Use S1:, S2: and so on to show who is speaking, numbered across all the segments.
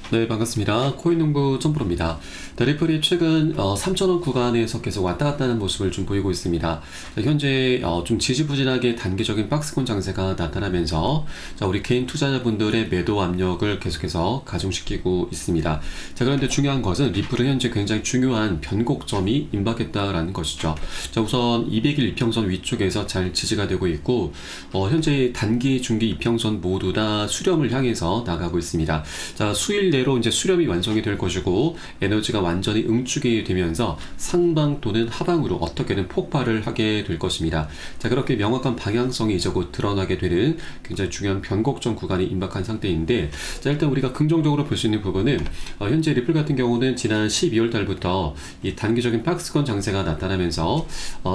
S1: 네, 반갑습니다. 코인농부 점프로입니다. 리플이 최근 3,000원 구간에서 계속 왔다 갔다 하는 모습을 좀 보이고 있습니다. 현재 좀 지지부진하게 단기적인 박스권 장세가 나타나면서 우리 개인 투자자분들의 매도 압력을 계속해서 가중시키고 있습니다. 그런데 중요한 것은 리플은 현재 굉장히 중요한 변곡점이 임박했다라는 것이죠. 우선 200일 이평선 위쪽에서 잘 지지가 되고 있고 현재 단기, 중기 이평선 모두 다 수렴을 향해서 나가고 있습니다. 수일 내로 이제 수렴이 완성이 될 것이고 에너지가 완전히 응축이 되면서 상방 또는 하방으로 어떻게든 폭발을 하게 될 것입니다. 그렇게 명확한 방향성이 이제 곧 드러나게 되는 굉장히 중요한 변곡점 구간이 임박한 상태인데, 일단 우리가 긍정적으로 볼 수 있는 부분은 현재 리플 같은 경우는 지난 12월 달부터 이 단기적인 박스권 장세가 나타나면서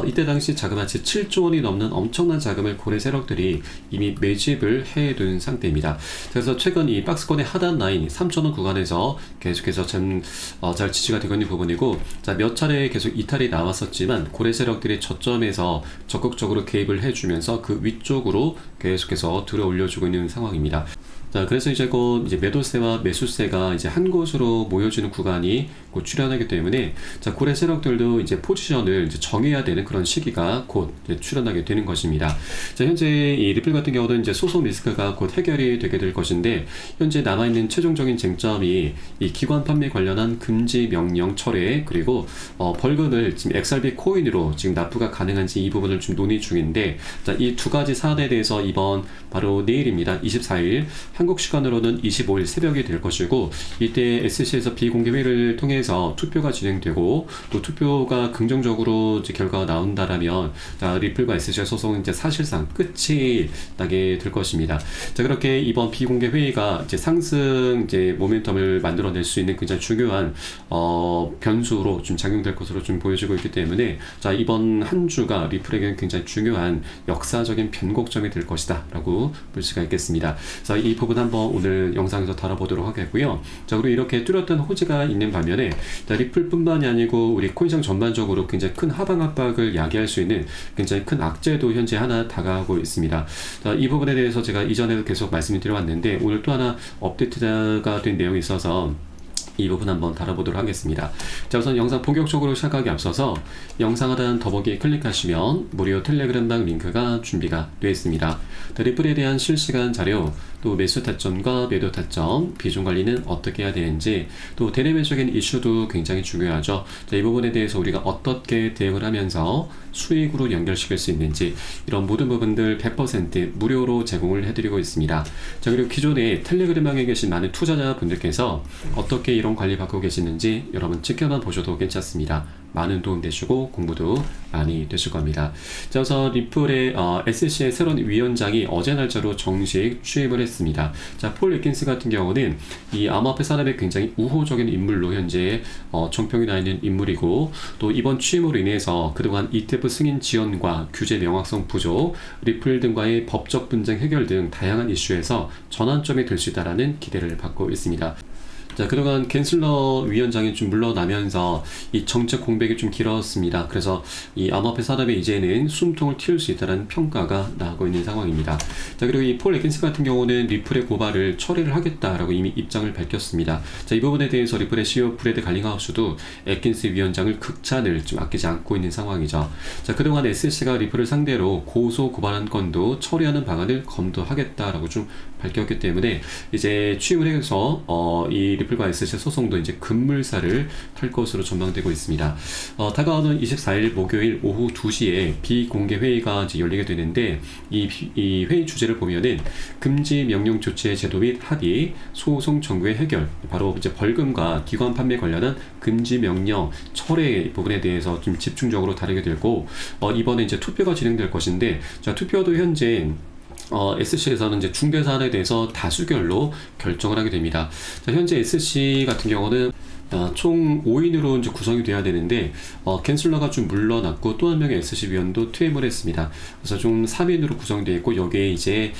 S1: 이때 당시 자그마치 7조 원이 넘는 엄청난 자금을 고래 세력들이 이미 매집을 해둔 상태입니다. 그래서 최근 이 박스권의 하단 라인 3,000원 구간에서 계속해서 잘 지지가 되고 있는 부분이고, 몇 차례 계속 이탈이 나왔었지만 고래 세력들이 저점에서 적극적으로 개입을 해주면서 그 위쪽으로 계속해서 들어 올려주고 있는 상황입니다. 그래서 이제 곧 매도세와 매수세가 이제 한 곳으로 모여지는 구간이 곧 출현하기 때문에 고래 세력들도 이제 포지션을 이제 정해야 되는 그런 시기가 곧 이제 출현하게 되는 것입니다. 현재 이 리플 같은 경우는 이제 소송 리스크가 곧 해결이 되게 될 것인데, 현재 남아있는 최종적인 쟁점이 이 기관 판매 관련한 금지 명령 철회, 그리고 벌금을 지금 XRP 코인으로 지금 납부가 가능한지 이 부분을 좀 논의 중인데, 이 두 가지 사안에 대해서 이번 바로 내일입니다. 24일 한국 시간으로는 25일 새벽이 될 것이고, 이때 SC에서 비공개 회의를 통해서 투표가 진행되고, 또 투표가 긍정적으로 이제 결과가 나온다라면 리플과 SC의 소송은 이제 사실상 끝이 나게 될 것입니다. 그렇게 이번 비공개 회의가 이제 상승 이제 모멘텀을 만들어낼 수 있는 굉장히 중요한 변수로 좀 작용될 것으로 좀 보여지고 있기 때문에 이번 한 주가 리플에게는 굉장히 중요한 역사적인 변곡점이 될 것이다라고 볼 수가 있겠습니다. 그래서 이 부분 한번 오늘 영상에서 다뤄보도록 하겠고요. 그리고 이렇게 뚜렷한 호재가 있는 반면에 리플뿐만이 아니고 우리 코인시장 전반적으로 굉장히 큰 하방 압박을 야기할 수 있는 굉장히 큰 악재도 현재 하나 다가오고 있습니다. 이 부분에 대해서 제가 이전에도 계속 말씀을 드려왔는데, 오늘 또 하나 업데이트가 된 내용이 있어서 이 부분 한번 다뤄보도록 하겠습니다. 우선 영상 본격적으로 시작하기 앞서서 영상 하단 더보기 클릭하시면 무료 텔레그램방 링크가 준비가 되어 있습니다. 리플에 대한 실시간 자료, 또 매수 타점과 매도 타점, 비중 관리는 어떻게 해야 되는지, 또 대내외적인 이슈도 굉장히 중요하죠. 이 부분에 대해서 우리가 어떻게 대응을 하면서 수익으로 연결시킬 수 있는지, 이런 모든 부분들 100% 무료로 제공을 해드리고 있습니다. 그리고 기존에 텔레그램방에 계신 많은 투자자분들께서 어떻게 이런 관리 받고 계시는지 여러분 지켜만 보셔도 괜찮습니다. 많은 도움 되시고 공부도 많이 되실 겁니다. 우선 리플의 SC의 새로운 위원장이 어제 날짜로 정식 취임을 했습니다. 폴 애킨스 같은 경우는 이 암호화폐 산업의 굉장히 우호적인 인물로 현재 정평이 나 있는 인물이고, 또 이번 취임으로 인해서 그동안 ETF 승인 지원과 규제 명확성 부족, 리플 등과의 법적 분쟁 해결 등 다양한 이슈에서 전환점이 될 수 있다는 기대를 받고 있습니다. 그동안 겐슬러 위원장이 좀 물러나면서 이 정책 공백이 좀 길었습니다. 그래서 이 암호화폐 산업에 이제는 숨통을 틔울 수 있다는 평가가 나오고 있는 상황입니다. 그리고 이 폴 애킨스 같은 경우는 리플의 고발을 처리를 하겠다라고 이미 입장을 밝혔습니다. 이 부분에 대해서 리플의 CEO 브래드 갈링하우스도 애킨스 위원장을 극찬을 좀 아끼지 않고 있는 상황이죠. 그동안 SEC가 리플을 상대로 고소 고발한 건도 처리하는 방안을 검토하겠다라고 좀 밝혔기 때문에 이제 취임을 해서 이 리플과 SC 소송도 이제 급물살을 탈 것으로 전망되고 있습니다. 다가오는 24일 목요일 오후 2시에 비공개 회의가 이제 열리게 되는데, 이 회의 주제를 보면은 금지 명령 조치의 제도 및 합의, 소송 청구의 해결, 바로 이제 벌금과 기관 판매 관련한 금지 명령 철회 부분에 대해서 좀 집중적으로 다루게 되고, 이번에 이제 투표가 진행될 것인데, 투표도 현재 SC에서는 이제 중대 사안에 대해서 다수결로 결정을 하게 됩니다. 현재 SC 같은 경우는 총 5인으로 이제 구성이 돼야 되는데, 캔슬러가 좀 물러났고 또 한 명의 SC 위원도 퇴임을 했습니다. 그래서 좀 3인으로 구성되어 있고, 여기에 이제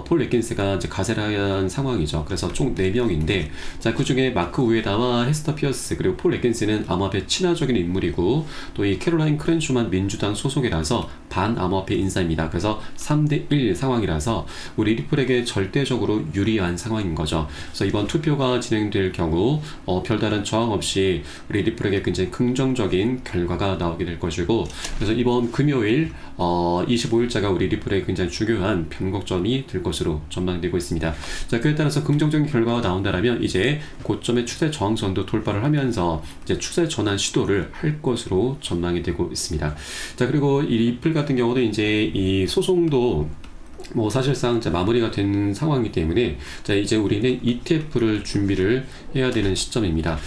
S1: 폴 애킨스가 이제 가세를 한 상황이죠. 그래서 총 4명인데, 그 중에 마크 우에다와 헤스터 피어스, 그리고 폴 애킨스는 암호화폐 친화적인 인물이고, 또 이 캐롤라인 크렌슈만 민주당 소속이라서 반암호화폐 인사입니다. 그래서 3대1 상황이라서 우리 리플에게 절대적으로 유리한 상황인 거죠. 그래서 이번 투표가 진행될 경우 별다른 저항 없이 우리 리플에게 굉장히 긍정적인 결과가 나오게 될 것이고, 그래서 이번 금요일 25일자가 우리 리플의 굉장히 중요한 변곡점이 될 것으로 전망되고 있습니다. 자, 그에 따라서 긍정적인 결과가 나온다면 이제 고점의 추세 저항선도 돌파를 하면서 이제 추세 전환 시도를 할 것으로 전망이 되고 있습니다. 자, 그리고 이 리플 같은 경우는 이제 이 소송도 사실상 마무리가 된 상황이기 때문에 자, 이제 우리는 ETF를 준비를 해야 되는 시점입니다.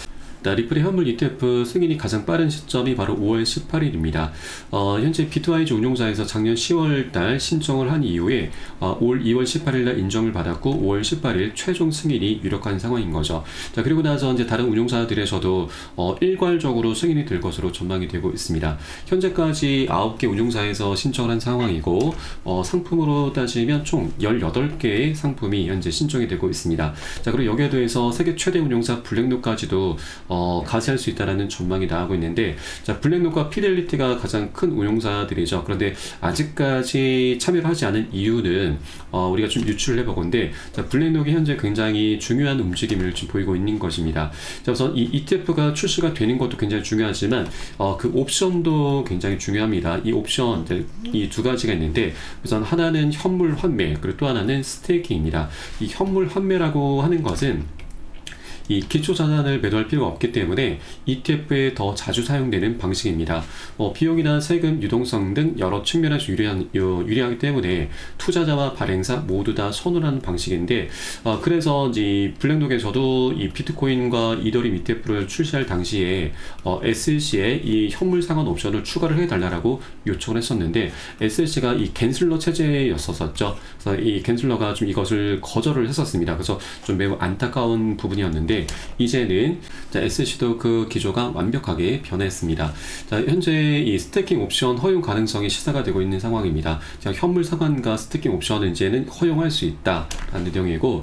S1: 리플의 현물 ETF 승인이 가장 빠른 시점이 바로 5월 18일입니다. 현재 비트와이즈 운용사에서 작년 10월달 신청을 한 이후에 올 2월 18일날 인정을 받았고 5월 18일 최종 승인이 유력한 상황인 거죠. 자, 그리고 나서 이제 다른 운용사들에서도 일괄적으로 승인이 될 것으로 전망이 되고 있습니다. 현재까지 9개 운용사에서 신청을 한 상황이고 상품으로 따지면 총 18개의 상품이 현재 신청이 되고 있습니다. 자, 그리고 여기에 더해서 세계 최대 운용사 블랙록까지도 가세할 수 있다는 전망이 나오고 있는데, 자, 블랙록과 피델리티가 가장 큰 운용사들이죠. 그런데 아직까지 참여를 하지 않은 이유는 우리가 좀 유추를 해보건데, 자, 블랙록이 현재 굉장히 중요한 움직임을 좀 보이고 있는 것입니다. 자, 우선 이 ETF가 출시가 되는 것도 굉장히 중요하지만 그 옵션도 굉장히 중요합니다. 이 옵션 이 두 가지가 있는데, 우선 하나는 현물 환매, 그리고 또 하나는 스테이킹입니다. 이 현물 환매라고 하는 것은 이 기초 자산을 매도할 필요가 없기 때문에 ETF에 더 자주 사용되는 방식입니다. 비용이나 세금, 유동성 등 여러 측면에서 유리하기 때문에 투자자와 발행사 모두 다 선호하는 방식인데, 그래서 이 블랙록에서도 이 비트코인과 이더리움 ETF를 출시할 당시에 SEC에 이 현물 상환 옵션을 추가를 해달라고 요청을 했었는데, SEC가 이 갠슬러 체제였었죠. 그래서 이 갠슬러가 좀 이것을 거절을 했었습니다. 그래서 좀 매우 안타까운 부분이었는데, 이제는 SEC도 그 기조가 완벽하게 변했습니다. 자, 현재 이 스테이킹 옵션 허용 가능성이 시사가 되고 있는 상황입니다. 자, 현물 상환과 스테이킹 옵션은 이제는 허용할 수 있다라는 내용이고,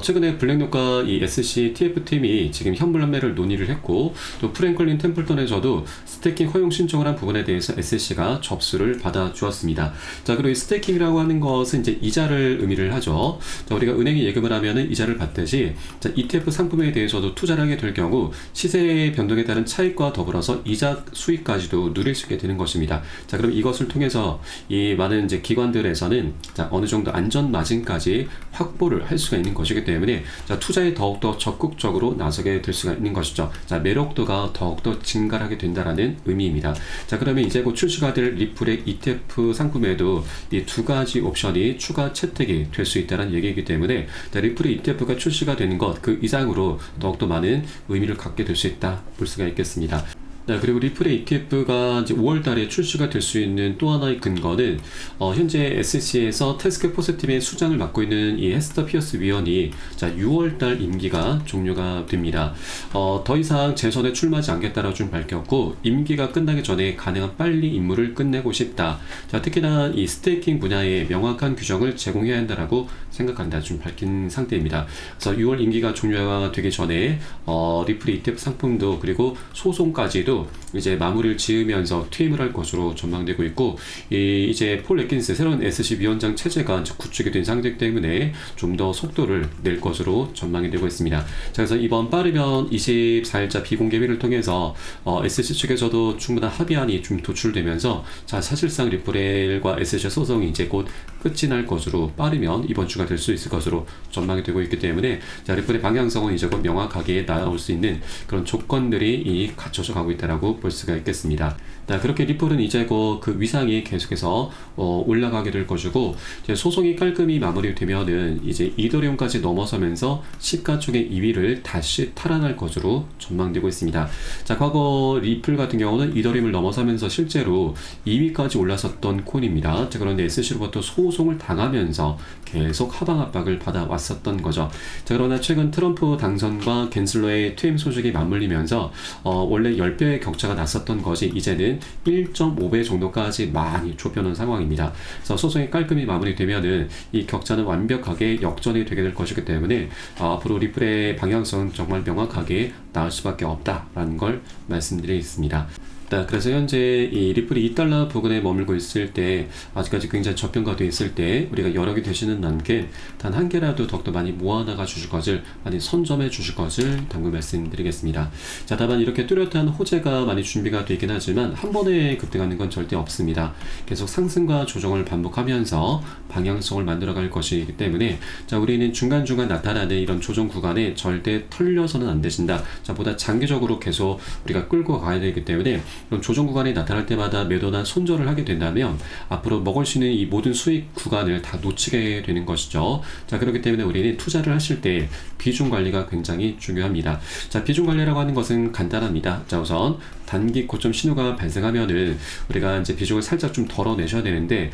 S1: 최근에 블랙록과 이 SEC TF팀이 지금 현물 환매를 논의를 했고, 또 프랭클린 템플턴에서도 스테이킹 허용 신청을 한 부분에 대해서 SEC가 접수를 받아 주었습니다. 자, 그리고 이 스테이킹이라고 하는 것은 이제 이자를 의미를 하죠. 자, 우리가 은행에 예금을 하면은 이자를 받듯이, 자, ETF 상품에 대해서도 투자를 하게 될 경우 시세 변동에 따른 차익과 더불어서 이자 수익까지도 누릴 수 있게 되는 것입니다. 자, 그럼 이것을 통해서 이 많은 이제 기관들에서는 자, 어느 정도 안전 마진까지 확보를 할 수가 있는 것이기 때문에 자, 투자에 더욱더 적극적으로 나서게 될 수가 있는 것이죠. 자, 매력도가 더욱더 증가하게 된다라는 의미입니다. 자, 그러면 이제 곧 출시가 될 리플의 ETF 상품에도 이 두 가지 옵션이 추가 채택이 될 수 있다는 얘기이기 때문에 자, 리플의 ETF가 출시가 되는 것 그 이상으로 더욱더 많은 의미를 갖게 될 수 있다 볼 수가 있겠습니다. 네, 그리고 리플의 ETF가 이제 5월 달에 출시가 될 수 있는 또 하나의 근거는 현재 SEC에서 태스크포스 팀의 수장을 맡고 있는 이 헤스터 피어스 위원이 자, 6월 달 임기가 종료가 됩니다. 더 이상 재선에 출마하지 않겠다라고 좀 밝혔고, 임기가 끝나기 전에 가능한 빨리 임무를 끝내고 싶다. 자, 특히나 이 스테이킹 분야에 명확한 규정을 제공해야 한다라고 생각한다 좀 밝힌 상태입니다. 그래서 6월 임기가 종료가 되기 전에 리플의 ETF 상품도 그리고 소송까지도 이제 마무리를 지으면서 퇴임을 할 것으로 전망되고 있고, 이제 폴 애킨스 새로운 SEC 위원장 체제가 구축이 된 상태 때문에 좀 더 속도를 낼 것으로 전망이 되고 있습니다. 자, 그래서 이번 빠르면 24일자 비공개 회의를 통해서 SEC 측에서도 충분한 합의안이 좀 도출되면서 자, 사실상 리플과 SEC 소송이 이제 곧 끝이 날 것으로 빠르면 이번 주가 될 수 있을 것으로 전망이 되고 있기 때문에 자, 리플의 방향성은 이제 곧 명확하게 나올 수 있는 그런 조건들이 갖춰져 가고 있다라고 볼 수가 있겠습니다. 자, 그렇게 리플은 이제 그 위상이 계속해서 올라가게 될 것이고, 이제 소송이 깔끔히 마무리되면은 이제 이더리움까지 넘어서면서 시가총액 2위를 다시 탈환할 것으로 전망되고 있습니다. 자, 과거 리플 같은 경우는 이더리움을 넘어서면서 실제로 2위까지 올랐었던 코인입니다. 자, 그런데 SEC로부터 소송을 당하면서 계속 하방 압박을 받아왔었던 거죠. 자, 그러나 최근 트럼프 당선과 갠슬러의 퇴임 소식이 맞물리면서 원래 10배의 격차가 났었던 것이 이제는 1.5배 정도까지 많이 좁혀놓은 상황입니다. 그래서 소송이 깔끔히 마무리되면은 이 격차는 완벽하게 역전이 되게 될 것이기 때문에 앞으로 리플의 방향성은 정말 명확하게 나올 수밖에 없다라는 걸 말씀드리겠습니다. 네, 그래서 현재 이 리플이 2달러 부근에 머물고 있을 때, 아직까지 굉장히 저평가되어 있을 때 우리가 여러 개 되시는 만큼 단 한 개라도 더욱더 많이 모아나가 주실 것을, 많이 선점해 주실 것을 당부 말씀드리겠습니다. 자, 다만 이렇게 뚜렷한 호재가 많이 준비가 되어 있긴 하지만 한 번에 급등하는 건 절대 없습니다. 계속 상승과 조정을 반복하면서 방향성을 만들어갈 것이기 때문에, 자, 우리는 중간중간 나타나는 이런 조정 구간에 절대 털려서는 안 되신다. 자, 보다 장기적으로 계속 우리가 끌고 가야 되기 때문에 이런 조정 구간이 나타날 때마다 매도나 손절을 하게 된다면 앞으로 먹을 수 있는 이 모든 수익 구간을 다 놓치게 되는 것이죠. 자, 그렇기 때문에 우리는 투자를 하실 때 비중 관리가 굉장히 중요합니다. 자, 비중 관리라고 하는 것은 간단합니다. 자, 우선 단기 고점 신호가 발생하면은 우리가 이제 비중을 살짝 좀 덜어내셔야 되는데,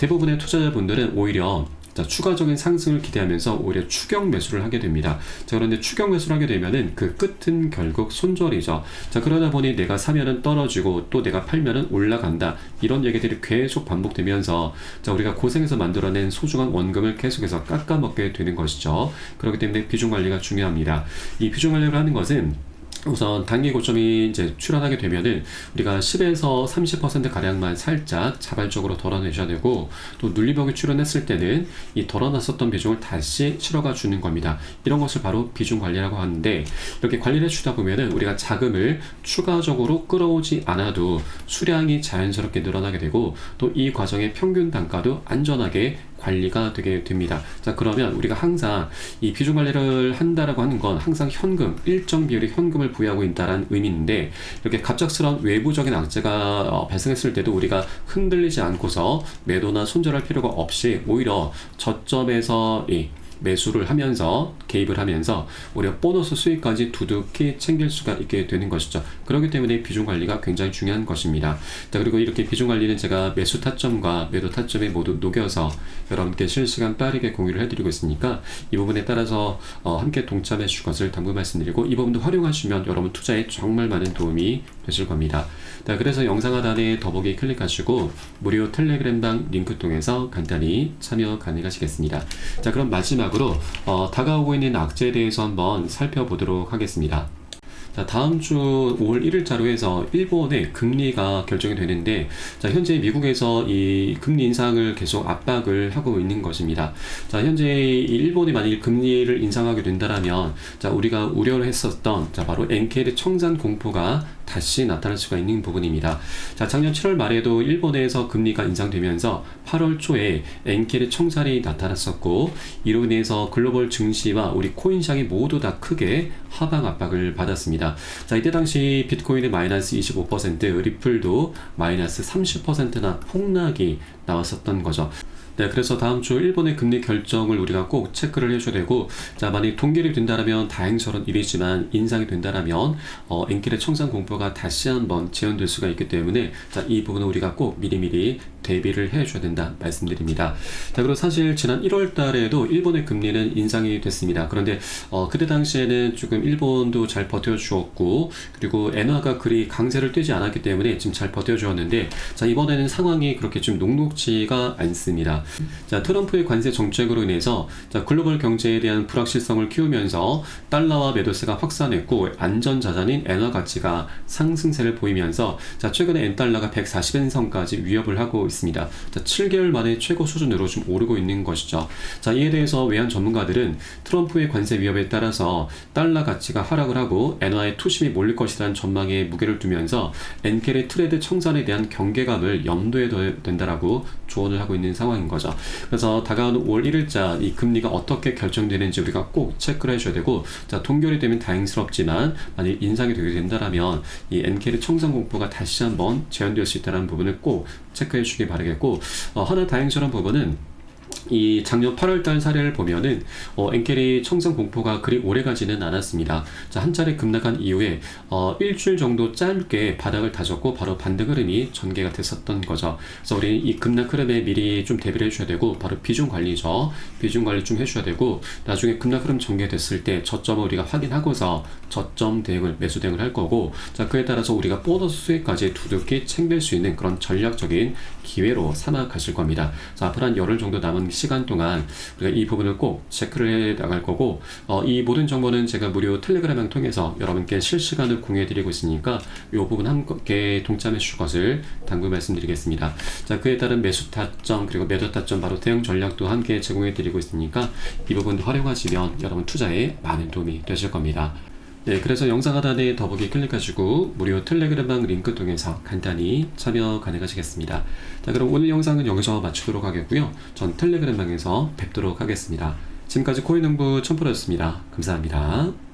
S1: 대부분의 투자자분들은 오히려, 자, 추가적인 상승을 기대하면서 오히려 추격 매수를 하게 됩니다. 자, 그런데 추격 매수를 하게 되면은 그 끝은 결국 손절이죠. 자, 그러다 보니 내가 사면은 떨어지고 또 내가 팔면은 올라간다, 이런 얘기들이 계속 반복되면서, 자, 우리가 고생해서 만들어낸 소중한 원금을 계속해서 깎아먹게 되는 것이죠. 그렇기 때문에 비중 관리가 중요합니다. 이 비중 관리를 하는 것은 우선 단기 고점이 이제 출현하게 되면은 우리가 10에서 30% 가량만 살짝 자발적으로 덜어내셔야 되고, 또 눌리벽이 출현했을 때는 이 덜어놨었던 비중을 다시 실어가 주는 겁니다. 이런 것을 바로 비중 관리라고 하는데, 이렇게 관리를 해주다 보면은 우리가 자금을 추가적으로 끌어오지 않아도 수량이 자연스럽게 늘어나게 되고, 또 이 과정의 평균 단가도 안전하게 관리가 되게 됩니다. 자, 그러면 우리가 항상 이 비중 관리를 한다라고 하는 건 항상 현금, 일정 비율의 현금을 부여하고 있다는 의미인데, 이렇게 갑작스러운 외부적인 악재가 발생했을 때도 우리가 흔들리지 않고서 매도나 손절할 필요가 없이 오히려 저점에서 매수를 하면서, 개입을 하면서 오히려 보너스 수익까지 두둑히 챙길 수가 있게 되는 것이죠. 그렇기 때문에 비중 관리가 굉장히 중요한 것입니다. 자, 그리고 이렇게 비중 관리는 제가 매수 타점과 매도 타점에 모두 녹여서 여러분께 실시간 빠르게 공유를 해드리고 있으니까 이 부분에 따라서 함께 동참해 주실 것을 당부 말씀드리고, 이 부분도 활용하시면 여러분 투자에 정말 많은 도움이 되실 겁니다. 자, 그래서 영상 하단에 더보기 클릭하시고 무료 텔레그램방 링크 통해서 간단히 참여 가능하시겠습니다. 자, 그럼 마지막으로 다가오고 있는 악재에 대해서 한번 살펴보도록 하겠습니다. 자, 다음 주 5월 1일자로 해서 일본의 금리가 결정이 되는데, 자, 현재 미국에서 이 금리 인상을 계속 압박을 하고 있는 것입니다. 자, 현재 일본이 만일 금리를 인상하게 된다면, 자, 우리가 우려를 했었던, 자, 바로 엔케르 청산 공포가 다시 나타날 수가 있는 부분입니다. 자, 작년 7월 말에도 일본에서 금리가 인상되면서 8월 초에 엔케르 청산이 나타났었고, 이로 인해서 글로벌 증시와 우리 코인 시장이 모두 다 크게 하방 압박을 받았습니다. 자, 이때 당시 비트코인이 마이너스 25%, 리플도 마이너스 30%나 폭락이 나왔었던 거죠. 네, 그래서 다음 주 일본의 금리 결정을 우리가 꼭 체크를 해줘야 되고, 자, 만약 동결이 된다면 다행스러운 일이지만 인상이 된다면 엔케르 청산 공포가 다시 한번 재현될 수가 있기 때문에, 자, 이 부분은 우리가 꼭 미리미리 대비를 해줘야 된다 말씀드립니다. 자, 그리고 사실 지난 1월 달에도 일본의 금리는 인상이 됐습니다. 그런데 그때 당시에는 조금 일본도 잘 버텨주었고, 그리고 엔화가 그리 강세를 띄지 않았기 때문에 지금 잘 버텨주었는데, 자, 이번에는 상황이 그렇게 좀 녹록지가 않습니다. 자, 트럼프의 관세 정책으로 인해서, 자, 글로벌 경제에 대한 불확실성을 키우면서 달러와 매도세가 확산했고, 안전자산인 엔화 가치가 상승세를 보이면서, 자, 최근에 엔달러가 140엔 선까지 위협을 하고 있습니다. 자, 7개월 만에 최고 수준으로 좀 오르고 있는 것이죠. 자, 이에 대해서 외환 전문가들은 트럼프의 관세 위협에 따라서 달러 가치가 하락을 하고 엔화의 투심이 몰릴 것이라는 전망에 무게를 두면서 엔케르 트레이드 청산에 대한 경계감을 염두에 둬야 된다라고 조언을 하고 있는 상황인 거죠. 그래서 다가오는 5월 1일자 이 금리가 어떻게 결정되는지 우리가 꼭 체크를 해줘야 되고, 자, 동결이 되면 다행스럽지만 만약 인상이 되게 된다면 이 엔케르 청산 공포가 다시 한번 재현될 수 있다는 부분을 꼭 체크해 주시기 바라겠고, 하나 다행스러운 부분은 이 작년 8월달 사례를 보면은 엔케르 청산 공포가 그리 오래가지는 않았습니다. 자, 한 차례 급락한 이후에 일주일 정도 짧게 바닥을 다졌고 바로 반등 흐름이 전개가 됐었던 거죠. 그래서 우리 이 급락 흐름에 미리 좀 대비를 해줘야 되고, 바로 비중 관리죠. 비중 관리 좀 해줘야 되고, 나중에 급락 흐름 전개됐을 때 저점을 우리가 확인하고서 저점 대응을, 매수 대응을 할 거고, 자, 그에 따라서 우리가 보너스 수익까지 두둑히 챙길 수 있는 그런 전략적인 기회로 삼아 가실 겁니다. 자, 앞으로 한 열흘 정도 남은 일정 시간 동안 우리가 이 부분을 꼭 체크를 해 나갈 거고, 이 모든 정보는 제가 무료 텔레그램을 통해서 여러분께 실시간으로 공유해 드리고 있으니까 이 부분 함께 동참해 주실 것을 당부 말씀드리겠습니다. 자, 그에 따른 매수 타점 그리고 매도 타점 바로 대응 전략도 함께 제공해 드리고 있으니까 이 부분 활용하시면 여러분 투자에 많은 도움이 되실 겁니다. 네, 그래서 영상 하단에 더보기 클릭하시고 무료 텔레그램방 링크 통해서 간단히 참여 가능하시겠습니다. 자, 그럼 오늘 영상은 여기서 마치도록 하겠고요. 전 텔레그램방에서 뵙도록 하겠습니다. 지금까지 코인농부 첨프로였습니다. 감사합니다.